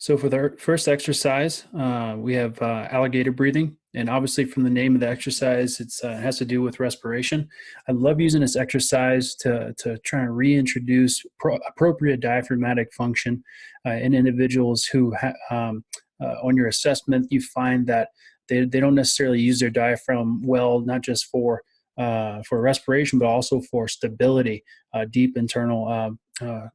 So for the first exercise, we have alligator breathing. And obviously from the name of the exercise, it has to do with respiration. I love using this exercise to try and reintroduce appropriate diaphragmatic function in individuals who, on your assessment, you find that they don't necessarily use their diaphragm well, not just for respiration, but also for stability, deep internal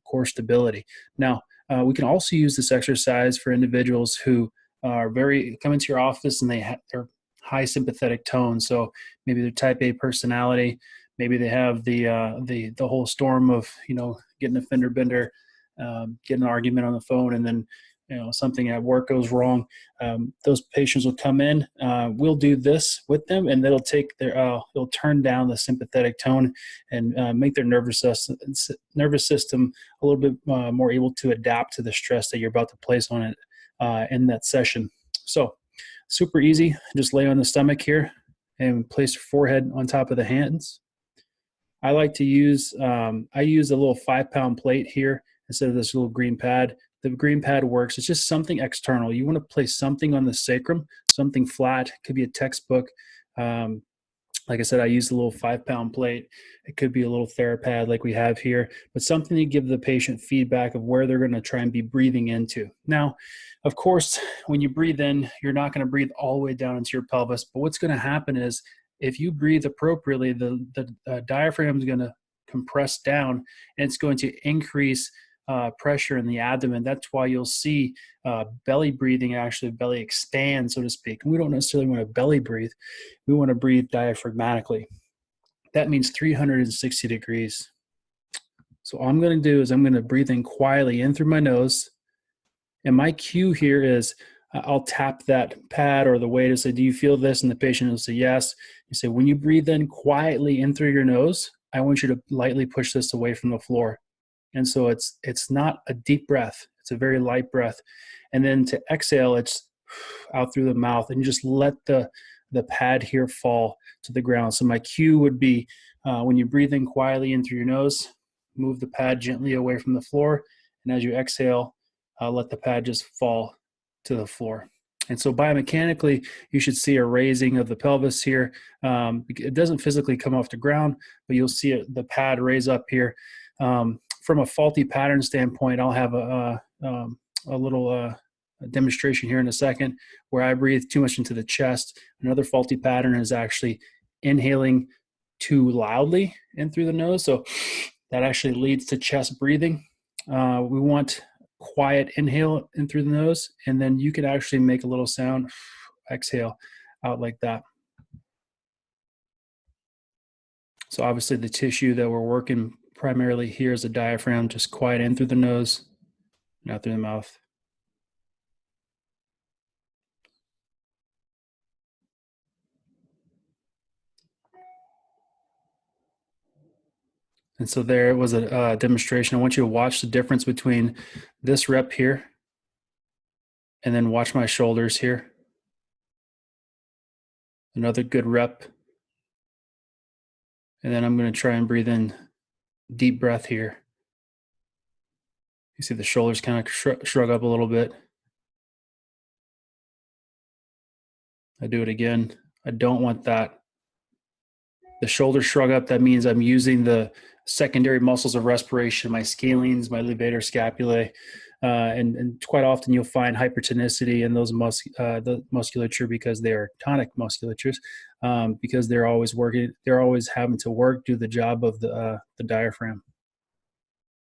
core stability. Now, we can also use this exercise for individuals who come into your office and they're high sympathetic tone. So maybe they're type A personality. Maybe they have the whole storm of getting a fender bender, getting an argument on the phone, and then something at work goes wrong. Those patients will come in. We'll do this with them, and they'll turn down the sympathetic tone and make their nervous system a little bit more able to adapt to the stress that you're about to place on it in that session. So super easy. Just lay on the stomach here and place your forehead on top of the hands. I like to use I use a little 5-pound plate here instead of this little green pad. The green pad works. It's just something external. You want to place something on the sacrum, something flat. It could be a textbook. Like I said, I use a little 5-pound plate. It could be a little TheraPad like we have here, but something to give the patient feedback of where they're going to try and be breathing into. Now, of course, when you breathe in, you're not going to breathe all the way down into your pelvis, but what's going to happen is if you breathe appropriately, the diaphragm is going to compress down, and it's going to increase pressure in the abdomen. That's why you'll see belly breathing, actually belly expand, so to speak. And we don't necessarily want to belly breathe. We want to breathe diaphragmatically. That means 360 degrees. So all I'm going to do is I'm going to breathe in quietly in through my nose. And my cue here is I'll tap that pad or the weight and say, do you feel this? And the patient will say, yes. You say, when you breathe in quietly in through your nose, I want you to lightly push this away from the floor. And so it's not a deep breath. It's a very light breath. And then to exhale, it's out through the mouth, and you just let the pad here fall to the ground. So my cue would be when you breathe in quietly in through your nose, move the pad gently away from the floor. And as you exhale, let the pad just fall to the floor. And so biomechanically, you should see a raising of the pelvis here. It doesn't physically come off the ground, but you'll see the pad raise up here. From a faulty pattern standpoint, I'll have a little demonstration here in a second where I breathe too much into the chest. Another faulty pattern is actually inhaling too loudly in through the nose. So that actually leads to chest breathing. We want quiet inhale in through the nose, and then you can actually make a little sound, exhale out like that. So obviously the tissue that we're working primarily here is the diaphragm. Just quiet in through the nose and out through the mouth. And so there was a demonstration. I want you to watch the difference between this rep here and then watch my shoulders here. Another good rep. And then I'm going to try and breathe in deep breath here. You see the shoulders kind of shrug up a little bit. I do it again. I don't want that. The shoulders shrug up. That means I'm using the secondary muscles of respiration, my scalenes, my levator scapulae, and quite often you'll find hypertonicity in those the musculature because they are tonic musculatures, because they're always working. They're always having to work, do the job of the diaphragm.